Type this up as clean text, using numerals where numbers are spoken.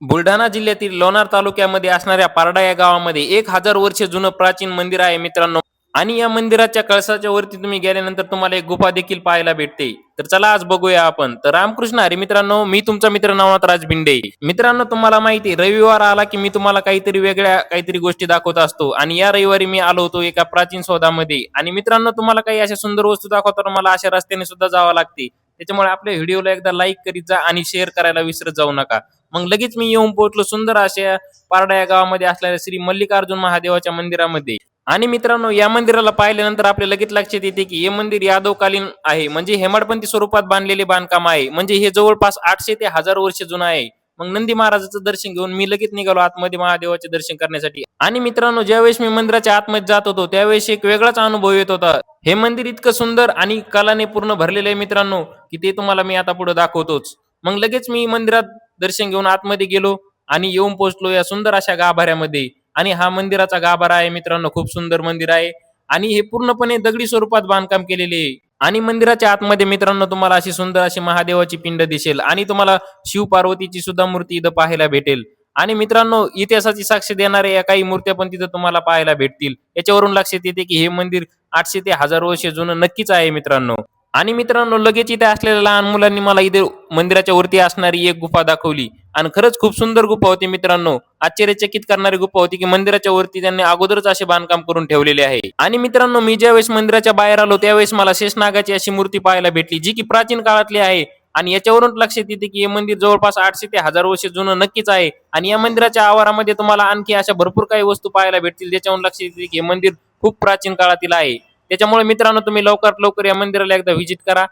बुलढाणा जिल्ह्यातील लोणार तालुक्यामध्ये असणाऱ्या पारडा या गावामध्ये 1000 वर्ष जुनं प्राचीन मंदिर आहे मित्रांनो. आणि या मंदिराच्या कळसाच्या वरती तुम्ही गेल्यानंतर तुम्हाला एक गुफा देखील पाहायला भेटते. तर चला आज बघूया आपण. तर रामकृष्ण हरी मित्रांनो, मी तुमचा मित्र नवनाथ राज भिंडे. मित्रांनो, तुम्हाला माहिती आहे, रविवार आला की मी तुम्हाला काहीतरी वेगळ्या काहीतरी गोष्टी दाखवत असतो. आणि या रविवारी मी आलो होतो एका प्राचीन शोधामध्ये. आणि मित्रांनो, तुम्हाला काही अशा सुंदर वस्तू दाखवताना मला अशा रस्त्याने सुद्धा जावं लागते. त्याच्यामुळे आपल्या व्हिडिओला एकदा लाईक करीत जा आणि शेअर करायला विसरत जाऊ नका. मग लगेच मी येऊन पोहोचलो सुंदर अशा पारडा या गावामध्ये असलेल्या श्री मल्लिकार्जुन महादेवाच्या मंदिरामध्ये. आणि मित्रांनो, या मंदिराला पाहिल्यानंतर आपल्या लगेच लक्षात येते की हे मंदिर यादवकालीन आहे, म्हणजे हेमाडपंथी स्वरूपात बांधलेले बांधकाम आहे. म्हणजे हे जवळपास 800 ते 1000 वर्ष जुनं आहे. मग नंदी महाराजाचं दर्शन घेऊन मी लगेच निघालो आतमध्ये महादेवाचे दर्शन करण्यासाठी. आणि मित्रांनो, ज्यावेळेस मी मंदिराच्या आतमध्ये जात होतो त्यावेळेस एक वेगळाच अनुभव येत होता. हे मंदिर इतकं सुंदर आणि कलाने पूर्ण भरलेलं आहे मित्रांनो, की ते तुम्हाला मी आता पुढे दाखवतोच. मग लगेच मी मंदिरात दर्शन घेऊन आतमध्ये गेलो आणि येऊन पोहोचलो या सुंदर अशा गाभाऱ्यामध्ये. आणि हा मंदिराचा गाभारा आहे मित्रांनो, खूप सुंदर मंदिर आहे. आणि हे पूर्णपणे दगडी स्वरूपात बांधकाम केलेले आहे. आणि मंदिराच्या आतमध्ये मित्रांनो तुम्हाला अशी सुंदर अशी महादेवाची पिंड दिसेल आणि तुम्हाला शिव पार्वतीची सुद्धा मूर्ती इथं पाहायला भेटेल. आणि मित्रांनो, इतिहासाची साक्ष देणाऱ्या या काही मूर्त्या पण तिथं तुम्हाला पाहायला भेटतील. याच्यावरून लक्षात येते की हे मंदिर 800 ते 1000 वर्ष जुनं नक्कीच आहे मित्रांनो. आणि मित्रांनो, लगेच इथे असलेल्या लहान मुलांनी मला इथे मंदिराच्या वरती असणारी एक गुफा दाखवली. आणि खरंच खूप सुंदर गुफा होती मित्रांनो. आश्चर्यचकित करणारी गुफा होती की मंदिराच्या वरती त्यांनी अगोदरच असे बांधकाम करून ठेवलेले आहे. आणि मित्रांनो, मी ज्यावेळेस मंदिराच्या बाहेर आलो त्यावेळेस मला शेषनागाची अशी मूर्ती पाहायला भेटली, जी की प्राचीन काळातली आहे. आणि याच्यावरून लक्षात येते की हे मंदिर जवळपास 800 ते 1000 वर्ष जुनं नक्कीच आहे. आणि या मंदिराच्या आवारामध्ये तुम्हाला आणखी अशा भरपूर काही वस्तू पाहायला भेटतील, ज्याच्यावरून लक्षात येते की हे मंदिर खूप प्राचीन काळातील आहे. त्याच्यामुळे मित्रांनो, तुम्ही लवकरात लवकर या मंदिराला एकदा व्हिजिट करा.